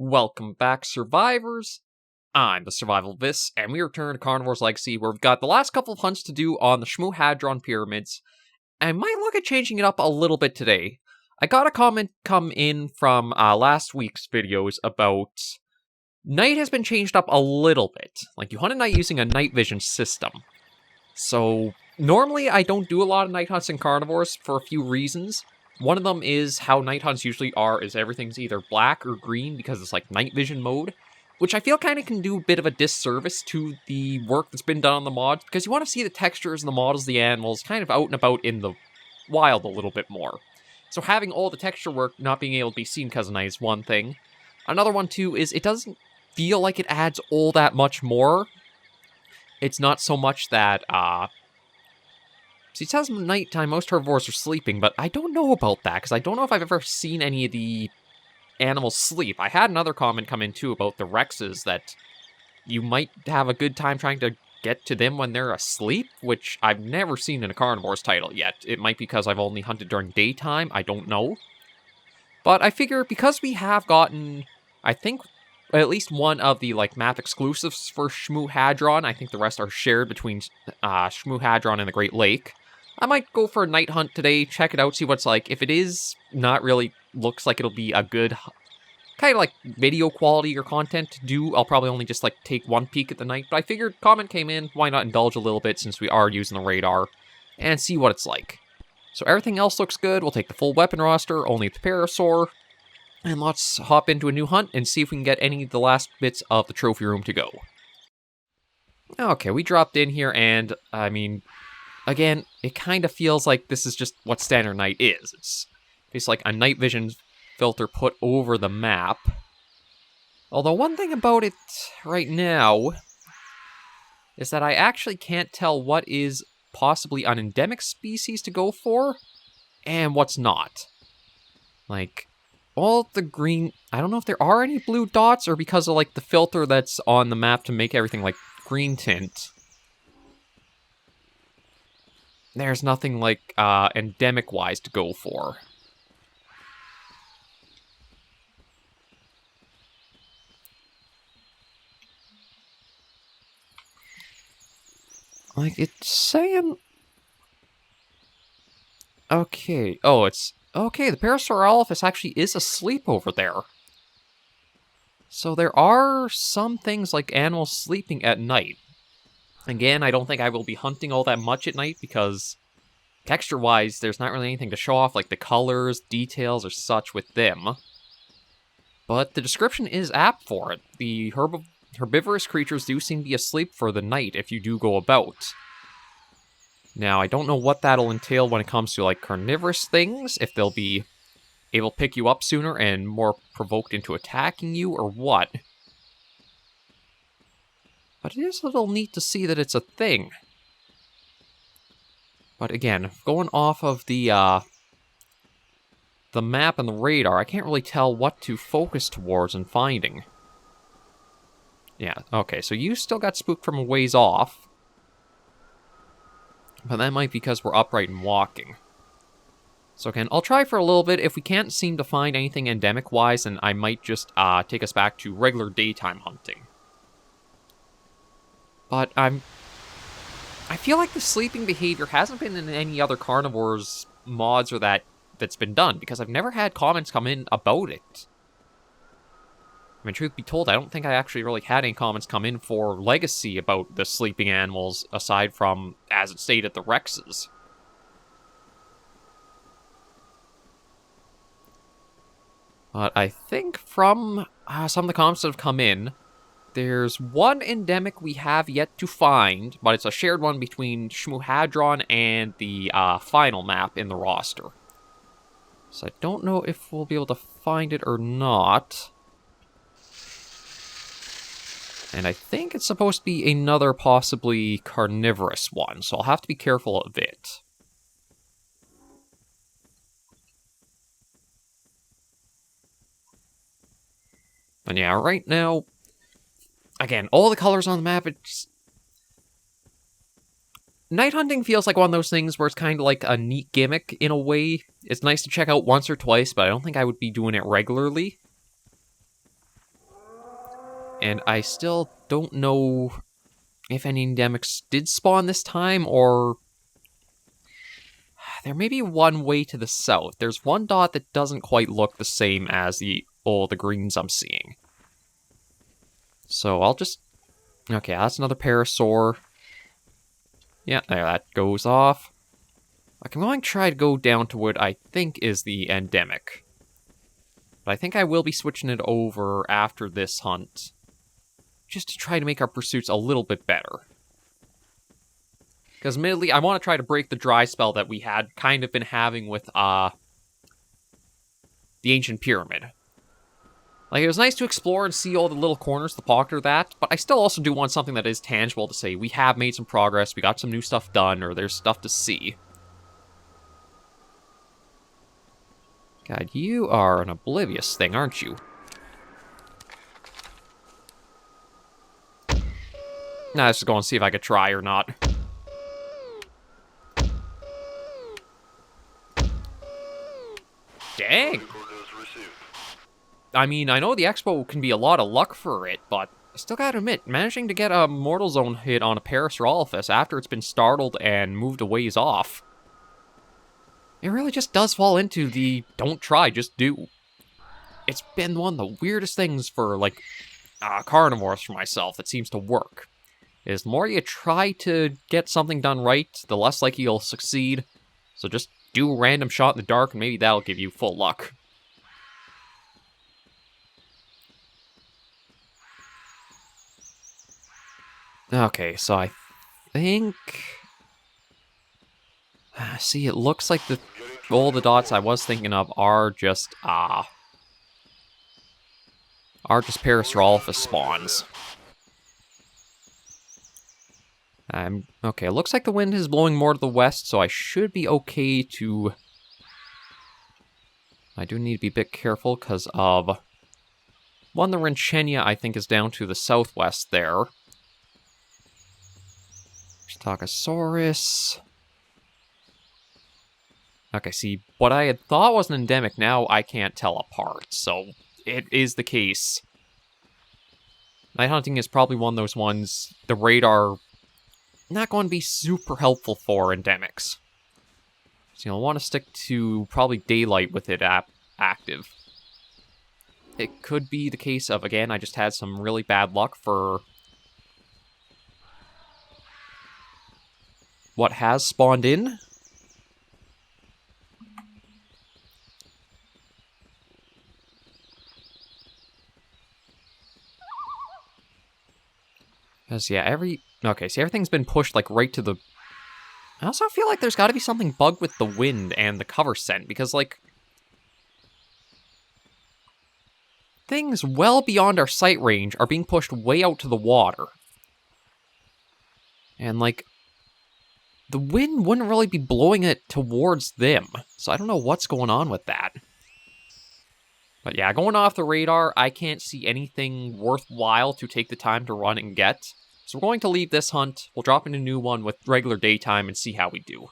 Welcome back, survivors. I'm the Survivalist, and we return to Carnivores Legacy, where we've got the last couple of hunts to do on the Shmoo-Hadron pyramids, and might look at changing it up a little bit today. I got a comment come in from last week's videos about night has been changed up a little bit. Like, you hunt at night using a night vision system. So, normally I don't do a lot of night hunts in Carnivores for a few reasons. One of them is how night hunts usually are, is everything's either black or green because it's like night vision mode, which I feel kind of can do a bit of a disservice to the work that's been done on the mods, because you want to see the textures and the models, the animals, kind of out and about in the wild a little bit more. So having all the texture work not being able to be seen because of night is one thing. Another one too is it doesn't feel like it adds all that much more. It's not so much that, see, it says nighttime, most herbivores are sleeping, but I don't know about that, because I don't know if I've ever seen any of the animals sleep. I had another comment come in, too, about the Rexes, that you might have a good time trying to get to them when they're asleep, which I've never seen in a Carnivores title yet. It might be because I've only hunted during daytime, I don't know. But I figure, because we have gotten, I think, at least one of the, map exclusives for Shmoo-Hadron, I think the rest are shared between Shmoo-Hadron and the Great Lake. I might go for a night hunt today, check it out, see what it's like. If it is not really looks like it'll be a good kind of video quality or content to do, I'll probably only just take one peek at the night. But I figured comment came in, why not indulge a little bit since we are using the radar and see what it's like. So everything else looks good. We'll take the full weapon roster, only the Parasaur, and let's hop into a new hunt and see if we can get any of the last bits of the trophy room to go. Okay, we dropped in here and, I mean, again, it kind of feels like this is just what standard night is. It's like a night vision filter put over the map. Although one thing about it right now is that I actually can't tell what is possibly an endemic species to go for and what's not. All the green, I don't know if there are any blue dots or because of the filter that's on the map to make everything green tint. There's nothing endemic-wise to go for. It's saying... Okay. Oh, it's... Okay, the Parasaurolophus actually is asleep over there. So there are some things like animals sleeping at night. Again, I don't think I will be hunting all that much at night because texture-wise, there's not really anything to show off, like the colors, details, or such with them. But the description is apt for it. The herbivorous creatures do seem to be asleep for the night if you do go about. Now, I don't know what that'll entail when it comes to carnivorous things, if they'll be able to pick you up sooner and more provoked into attacking you, or what. But it is a little neat to see that it's a thing. But again, going off of the map and the radar, I can't really tell what to focus towards in finding. Yeah, okay, so you still got spooked from a ways off. But that might be because we're upright and walking. So again, I'll try for a little bit. If we can't seem to find anything endemic-wise, then I might just take us back to regular daytime hunting. But I feel like the sleeping behavior hasn't been in any other Carnivores mods or that's been done, because I've never had comments come in about it. I mean, truth be told, I don't think I actually really had any comments come in for Legacy about the sleeping animals, aside from, as it stated, the Rexes. But I think from some of the comments that have come in, there's one endemic we have yet to find, but it's a shared one between Shmoo-Hadron and the final map in the roster. So I don't know if we'll be able to find it or not. And I think it's supposed to be another possibly carnivorous one, so I'll have to be careful of it. And yeah, right now, again, all the colors on the map, it's... Night hunting feels like one of those things where it's kind of like a neat gimmick in a way. It's nice to check out once or twice, but I don't think I would be doing it regularly. And I still don't know if any endemics did spawn this time, or... There may be one way to the south. There's one dot that doesn't quite look the same as the greens I'm seeing. So I'll just... Okay, that's another parasaur. Yeah, there, that goes off. I'm going to try to go down to what I think is the endemic. But I think I will be switching it over after this hunt, just to try to make our pursuits a little bit better. Because admittedly, I want to try to break the dry spell that we had kind of been having with the Ancient Pyramid. Like, it was nice to explore and see all the little corners, the pocket of that, but I still also do want something that is tangible to say, we have made some progress, we got some new stuff done, or there's stuff to see. God, you are an oblivious thing, aren't you? Nah, let's just go and see if I could try or not. Dang! I mean, I know the Expo can be a lot of luck for it, but I still gotta admit, managing to get a Mortal Zone hit on a Parasaurolophus after it's been startled and moved a ways off, it really just does fall into the don't try, just do. It's been one of the weirdest things for, like, carnivores for myself that seems to work. Is the more you try to get something done right, the less likely you'll succeed. So just do a random shot in the dark and maybe that'll give you full luck. Okay, so I think... See, it looks like all the dots I was thinking of are just Parasaurolophus spawns. Okay, it looks like the wind is blowing more to the west, so I should be okay to... I do need to be a bit careful because of... One, the Renchenia, I think, is down to the southwest there. Stachiosaurus. Okay, see, what I had thought was an endemic, now I can't tell apart, so it is the case. Night hunting is probably one of those ones, the radar, not going to be super helpful for endemics. So you'll want to stick to probably daylight with it active. It could be the case of, again, I just had some really bad luck for what has spawned in. Because, yeah, okay, see, everything's been pushed, like, right to the... I also feel like there's got to be something bugged with the wind and the cover scent, because, like... Things well beyond our sight range are being pushed way out to the water. And, like... The wind wouldn't really be blowing it towards them, so I don't know what's going on with that. But yeah, going off the radar, I can't see anything worthwhile to take the time to run and get. So we're going to leave this hunt, we'll drop in a new one with regular daytime and see how we do.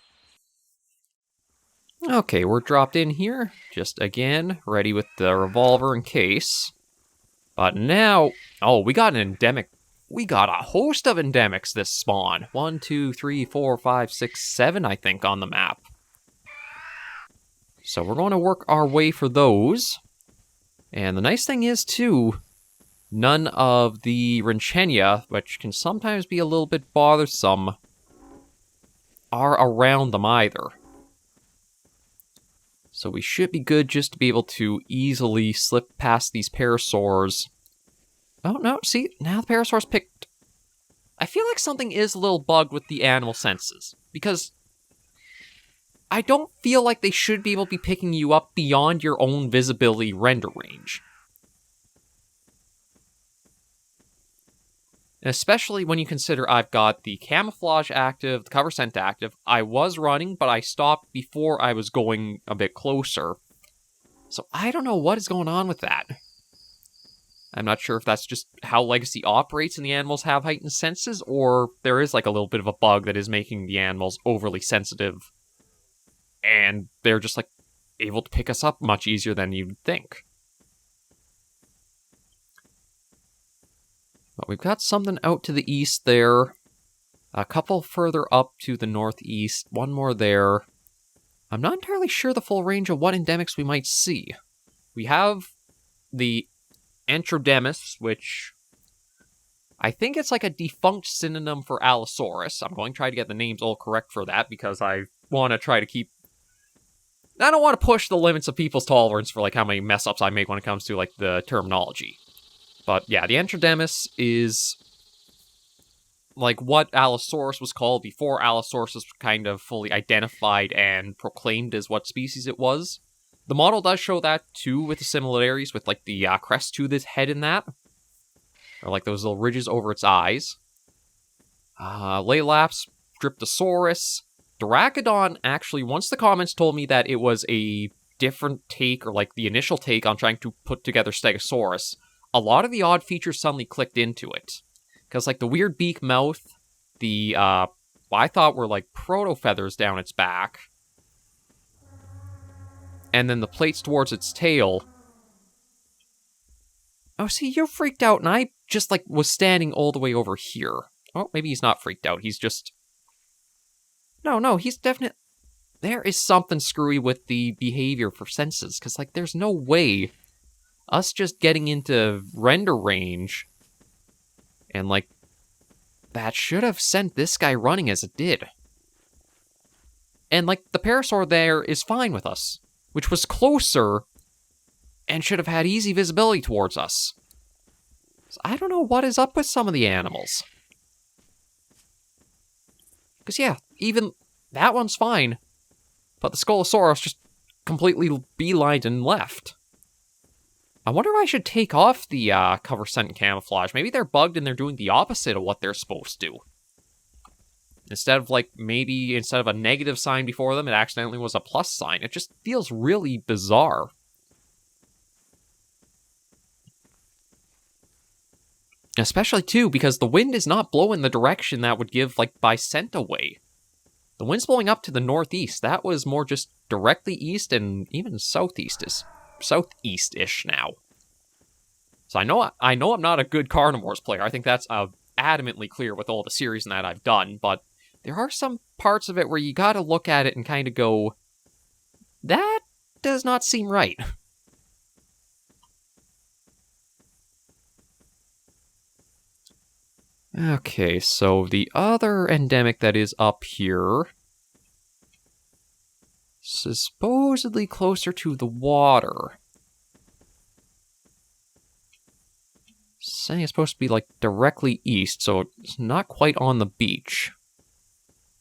Okay, we're dropped in here, just again, ready with the revolver in case. But now, oh, we got an endemic. We got a host of endemics this spawn. 1, 2, 3, 4, 5, 6, 7, I think, on the map. So we're going to work our way for those. And the nice thing is, too, none of the Renchenia, which can sometimes be a little bit bothersome, are around them either. So we should be good just to be able to easily slip past these parasaurs. Oh, no, see, now the parasaurs picked... I feel like something is a little bugged with the animal senses, because I don't feel like they should be able to be picking you up beyond your own visibility render range. And especially when you consider I've got the camouflage active, the cover scent active. I was running, but I stopped before I was going a bit closer. So I don't know what is going on with that. I'm not sure if that's just how Legacy operates and the animals have heightened senses, or there is like a little bit of a bug that is making the animals overly sensitive. And they're just like able to pick us up much easier than you'd think. But we've got something out to the east there. A couple further up to the northeast. One more there. I'm not entirely sure the full range of what endemics we might see. We have the Entrodemus, which I think it's like a defunct synonym for Allosaurus. I'm going to try to get the names all correct for that because I want to try to keep... I don't want to push the limits of people's tolerance for like how many mess-ups I make when it comes to like the terminology. But yeah, the Entrodemus is like what Allosaurus was called before Allosaurus was kind of fully identified and proclaimed as what species it was. The model does show that too, with the similarities with like the crest to the head in that. Or like those little ridges over its eyes. Laylaps, Dryptosaurus. Doracodon, actually, once the comments told me that it was a different take, or like the initial take on trying to put together Stegosaurus, a lot of the odd features suddenly clicked into it. Because like the weird beak mouth, the, I thought were like proto-feathers down its back, and then the plates towards its tail. Oh, see, you're freaked out, and I just, like, was standing all the way over here. Oh, maybe he's not freaked out. He's just... No, he's definitely... There is something screwy with the behavior for senses, because, like, there's no way us just getting into render range and, like, that should have sent this guy running as it did. And, like, the Parasaur there is fine with us, which was closer and should have had easy visibility towards us. So I don't know what is up with some of the animals. Because yeah, even that one's fine, but the Scolosaurus just completely beelined and left. I wonder if I should take off the cover scent and camouflage. Maybe they're bugged and they're doing the opposite of what they're supposed to. Instead of like, maybe instead of a negative sign before them, it accidentally was a plus sign. It just feels really bizarre. Especially, too, because the wind is not blowing the direction that would give, like, by scent away. The wind's blowing up to the northeast. That was more just directly east and even southeast-ish now. So I know I'm not a good Carnivores player. I think that's adamantly clear with all the series that I've done, but there are some parts of it where you gotta look at it and kind of go, that does not seem right. Okay, so the other endemic that is up here is supposedly closer to the water. Saying it's supposed to be like directly east, so it's not quite on the beach.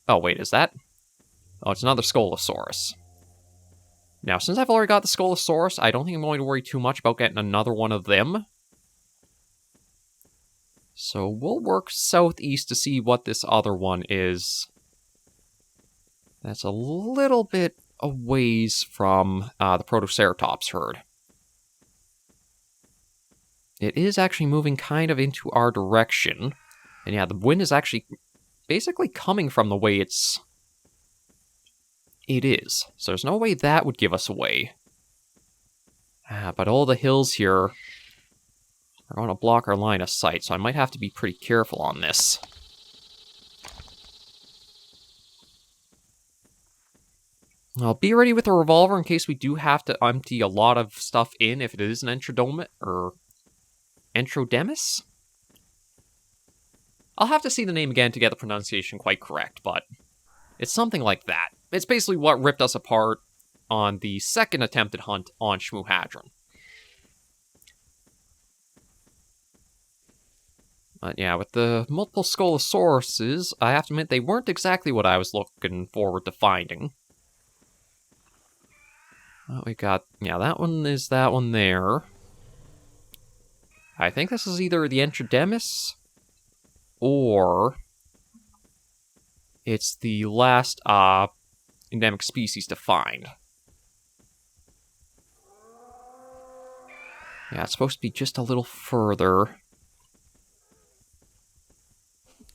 Oh, wait, is that? Oh, it's another Scolosaurus. Now, since I've already got the Scolosaurus, I don't think I'm going to worry too much about getting another one of them. So we'll work southeast to see what this other one is. That's a little bit a ways from the Protoceratops herd. It is actually moving kind of into our direction. And yeah, the wind is actually basically coming from the way it is. So there's no way that would give us away. But all the hills here are going to block our line of sight, so I might have to be pretty careful on this. I'll be ready with a revolver in case we do have to empty a lot of stuff in if it is an Entrodemus? I'll have to see the name again to get the pronunciation quite correct, but it's something like that. It's basically what ripped us apart on the second attempted hunt on Shmuhadron. But yeah, with the multiple Scolosaurus, I have to admit they weren't exactly what I was looking forward to finding. We got, yeah, that one is that one there. I think this is either the Entrodemus, or it's the last endemic species to find. Yeah, it's supposed to be just a little further.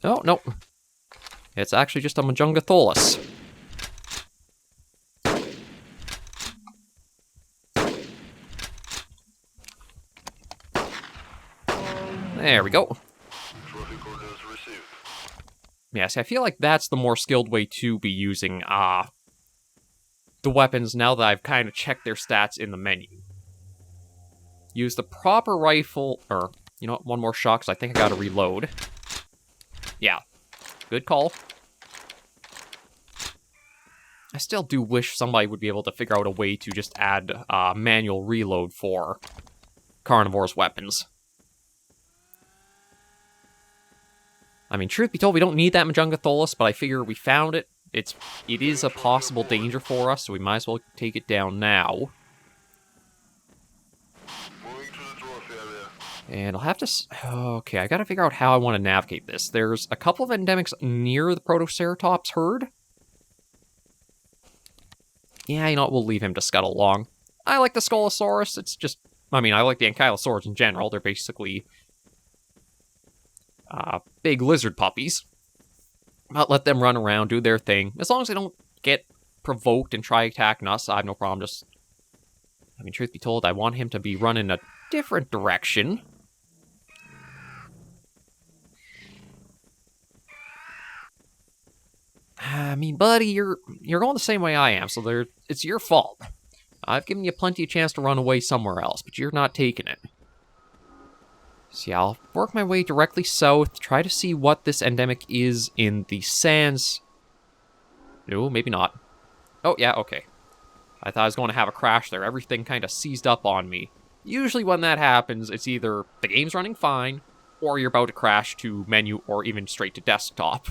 Oh, no. It's actually just a Majungatholus. There we go. Yeah, see, I feel like that's the more skilled way to be using the weapons now that I've kind of checked their stats in the menu. Use the proper rifle, or, you know what, one more shot, because I think I gotta reload. Yeah, good call. I still do wish somebody would be able to figure out a way to just add manual reload for Carnivores weapons. I mean, truth be told, we don't need that Majungatholus, but I figure we found it. It is a possible danger for us, so we might as well take it down now. And I'll have to... Okay, I gotta figure out how I want to navigate this. There's a couple of endemics near the Protoceratops herd. Yeah, you know what, we'll leave him to scuttle along. I like the Scolosaurus, it's just... I mean, I like the Ankylosaurs in general. They're basically... big lizard puppies. But let them run around, do their thing. As long as they don't get provoked and try attacking us, I have no problem. Just, I mean, truth be told, I want him to be running a different direction. I mean, buddy, you're going the same way I am, so it's your fault. I've given you plenty of chance to run away somewhere else, but you're not taking it. See, I'll work my way directly south, try to see what this endemic is in the sands. No, maybe not. Oh, yeah, okay. I thought I was going to have a crash there. Everything kind of seized up on me. Usually when that happens, it's either the game's running fine, or you're about to crash to menu, or even straight to desktop.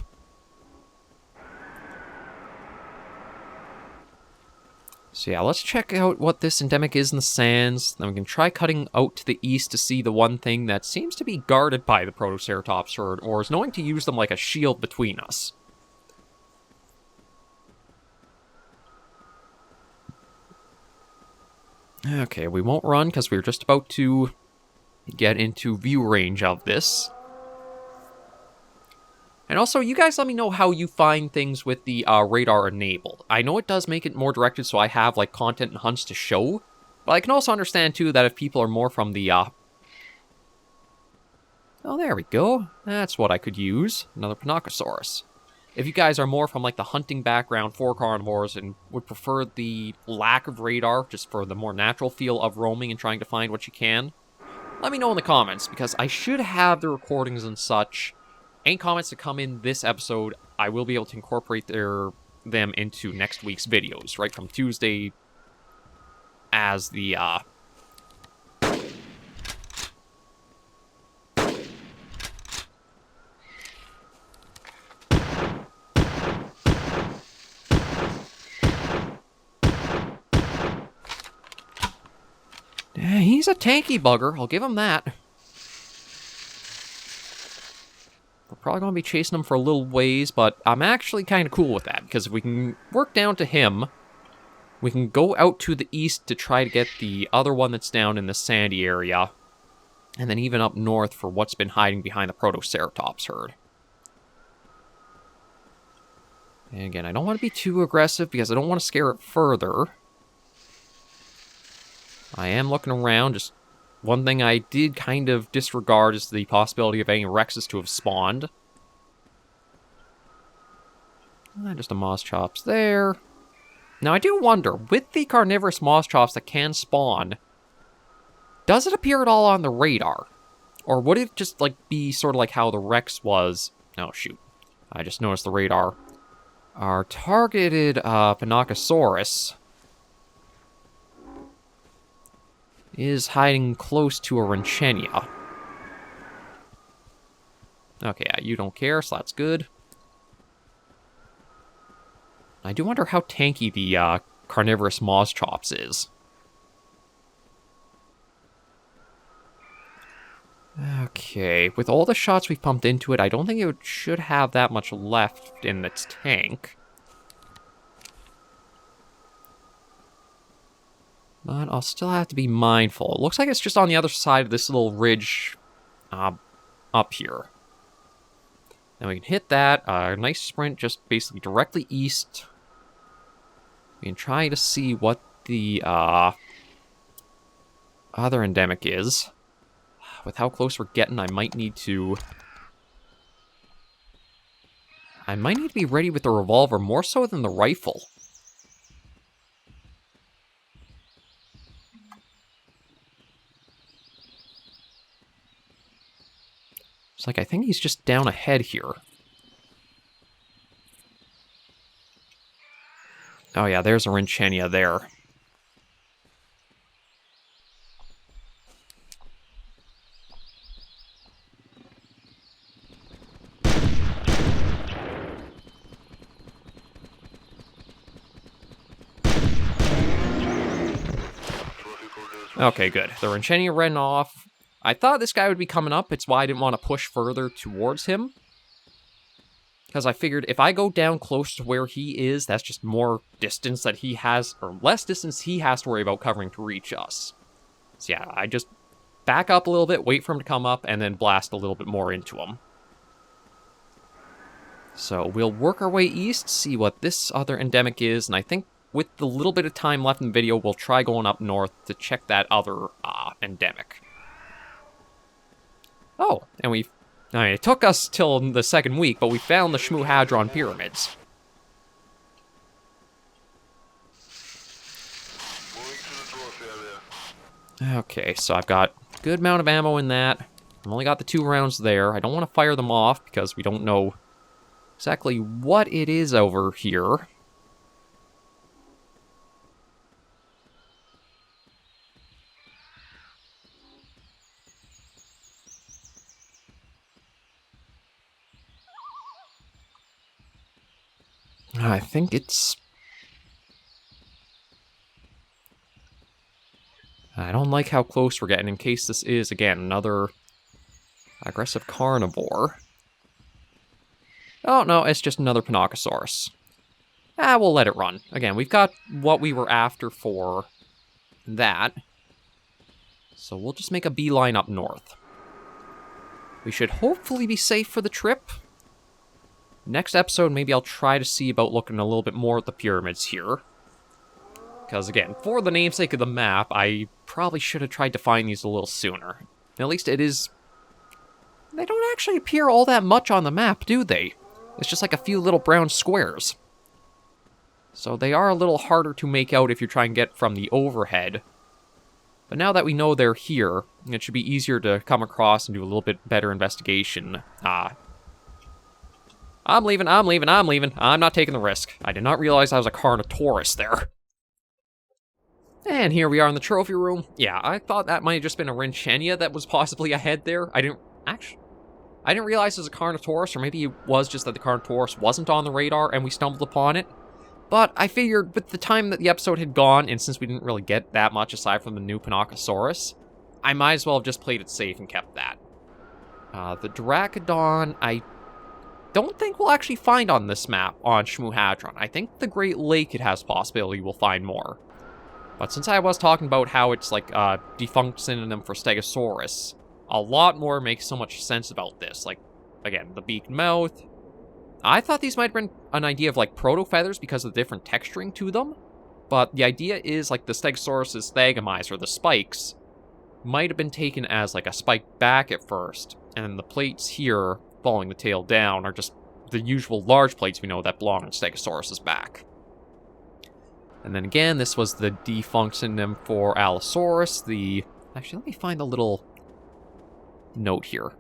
So yeah, let's check out what this endemic is in the sands. Then we can try cutting out to the east to see the one thing that seems to be guarded by the Protoceratops herd, or is knowing to use them like a shield between us. Okay, we won't run because we're just about to get into view range of this. And also, you guys let me know how you find things with the radar enabled. I know it does make it more directed, so I have like content and hunts to show. But I can also understand, too, that if people are more from the... Oh, there we go. That's what I could use. Another Panocosaurus. If you guys are more from like the hunting background for carnivores and would prefer the lack of radar, just for the more natural feel of roaming and trying to find what you can, let me know in the comments, because I should have the recordings and such. Any comments that come in this episode, I will be able to incorporate them into next week's videos, right from Tuesday as the, Yeah, he's a tanky bugger, I'll give him that. We're probably going to be chasing him for a little ways, but I'm actually kind of cool with that, because if we can work down to him, we can go out to the east to try to get the other one that's down in the sandy area, and then even up north for what's been hiding behind the Protoceratops herd. And again, I don't want to be too aggressive, because I don't want to scare it further. I am looking around, just... One thing I did kind of disregard is the possibility of any Rexes to have spawned. Just a Moschops there. Now, I do wonder, with the carnivorous Moschops that can spawn, does it appear at all on the radar? Or would it just, like, be sort of like how the Rex was... Oh, shoot. I just noticed the radar. Our targeted Panocosaurus is hiding close to a Renchenia. Okay, you don't care, so that's good. I do wonder how tanky the carnivorous Moschops is. Okay, with all the shots we've pumped into it, I don't think it should have that much left in its tank. But I'll still have to be mindful. It looks like it's just on the other side of this little ridge up here. Then we can hit that. A nice sprint just basically directly east. We can try to see what the other endemic is. With how close we're getting, I might need to... I might need to be ready with the revolver more so than the rifle. It's like, I think he's just down ahead here. Oh yeah, there's a Rinchenia there. Okay, good. The Rinchenia ran off. I thought this guy would be coming up. It's why I didn't want to push further towards him. Because I figured if I go down close to where he is, that's just more distance that he has, or less distance he has to worry about covering to reach us. So yeah, I just back up a little bit, wait for him to come up, and then blast a little bit more into him. So we'll work our way east, see what this other endemic is, and I think with the little bit of time left in the video, we'll try going up north to check that other endemic. Oh, and I mean, it took us till the second week, but we found the Shmoo Hadron Pyramids. Okay, so I've got a good amount of ammo in that. I've only got the 2 rounds there. I don't want to fire them off because we don't know exactly what it is over here. I think it's... I don't like how close we're getting in case this is, again, another aggressive carnivore. Oh, no, it's just another Panocosaurus. We'll let it run. Again, we've got what we were after for that. So we'll just make a beeline up north. We should hopefully be safe for the trip. Next episode, maybe I'll try to see about looking a little bit more at the pyramids here. Because, again, for the namesake of the map, I probably should have tried to find these a little sooner. At least it is... They don't actually appear all that much on the map, do they? It's just like a few little brown squares. So they are a little harder to make out if you're trying to get from the overhead. But now that we know they're here, it should be easier to come across and do a little bit better investigation. I'm leaving. I'm not taking the risk. I did not realize I was a Carnotaurus there. And here we are in the trophy room. Yeah, I thought that might have just been a Rinchenia that was possibly ahead there. I didn't realize it was a Carnotaurus, or maybe it was just that the Carnotaurus wasn't on the radar and we stumbled upon it. But I figured with the time that the episode had gone, and since we didn't really get that much aside from the new Panocosaurus, I might as well have just played it safe and kept that. The Dracodon, I don't think we'll actually find on this map on Shmoo Hadron. I think the Great Lake it has possibility we'll find more. But since I was talking about how it's like a defunct synonym for Stegosaurus, a lot more makes so much sense about this. Like, again, the beaked mouth. I thought these might have been an idea of like proto-feathers because of the different texturing to them. But the idea is like the Stegosaurus's thagomizer, or the spikes, might have been taken as like a spike back at first. And then the plates here, following the tail down, are just the usual large plates we know that belong on Stegosaurus's back. And then again, this was the defunct synonym for Allosaurus. Actually, let me find the little note here.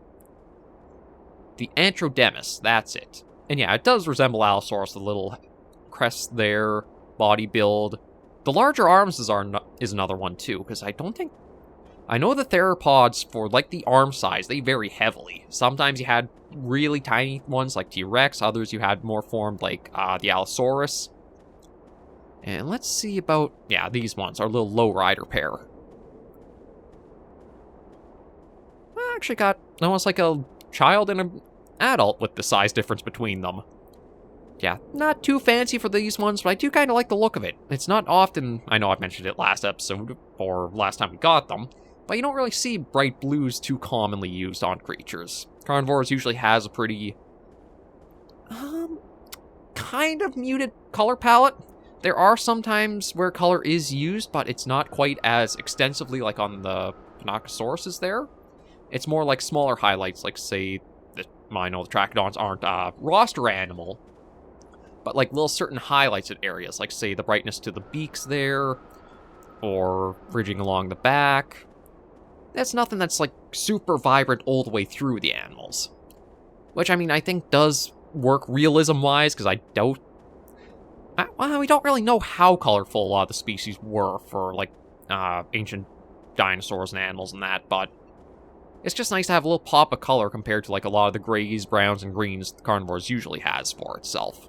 The Antrodemus, that's it. And yeah, it does resemble Allosaurus, the little crest there, body build. The larger arms is another one too, because I know the theropods, for like the arm size, they vary heavily. Sometimes you had really tiny ones like T-Rex, others you had more formed like the Allosaurus. And let's see about, yeah, these ones, our little lowrider pair. I actually got almost like a child and an adult with the size difference between them. Yeah, not too fancy for these ones, but I do kind of like the look of it. It's not often, I know I've mentioned it last episode, or last time we got them, but you don't really see bright blues too commonly used on creatures. Carnivores usually has a pretty, kind of muted color palette. There are some times where color is used, but it's not quite as extensively like on the Panocosaurus is there. It's more like smaller highlights, like say, I know the Trachodons aren't a roster animal, but like little certain highlighted areas, like say the brightness to the beaks there, or ridging along the back. That's nothing that's like super vibrant all the way through the animals. Which, I mean, I think does work realism-wise, because I don't... well, we don't really know how colorful a lot of the species were for, like, ancient dinosaurs and animals and that, but it's just nice to have a little pop of color compared to, like, a lot of the grays, browns, and greens the Carnivores usually has for itself.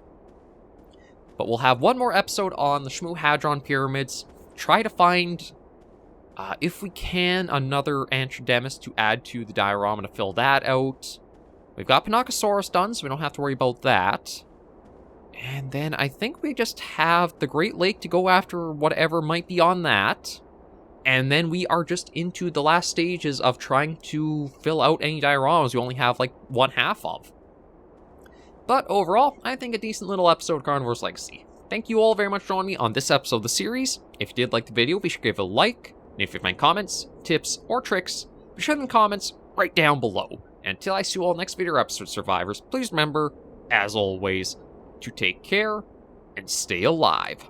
But we'll have one more episode on the Shmoo Hadron Pyramids, try to find, if we can, another Antrodemus to add to the diorama to fill that out. We've got Pinacosaurus done, so we don't have to worry about that. And then I think we just have the Great Lake to go after whatever might be on that. And then we are just into the last stages of trying to fill out any dioramas we only have, like, one half of. But overall, I think a decent little episode of Carnivores Legacy. Thank you all very much for joining me on this episode of the series. If you did like the video, be sure to give it a like. And if you have any comments, tips, or tricks, be sure in the comments right down below. And until I see you all next video episode, survivors, please remember, as always, to take care and stay alive.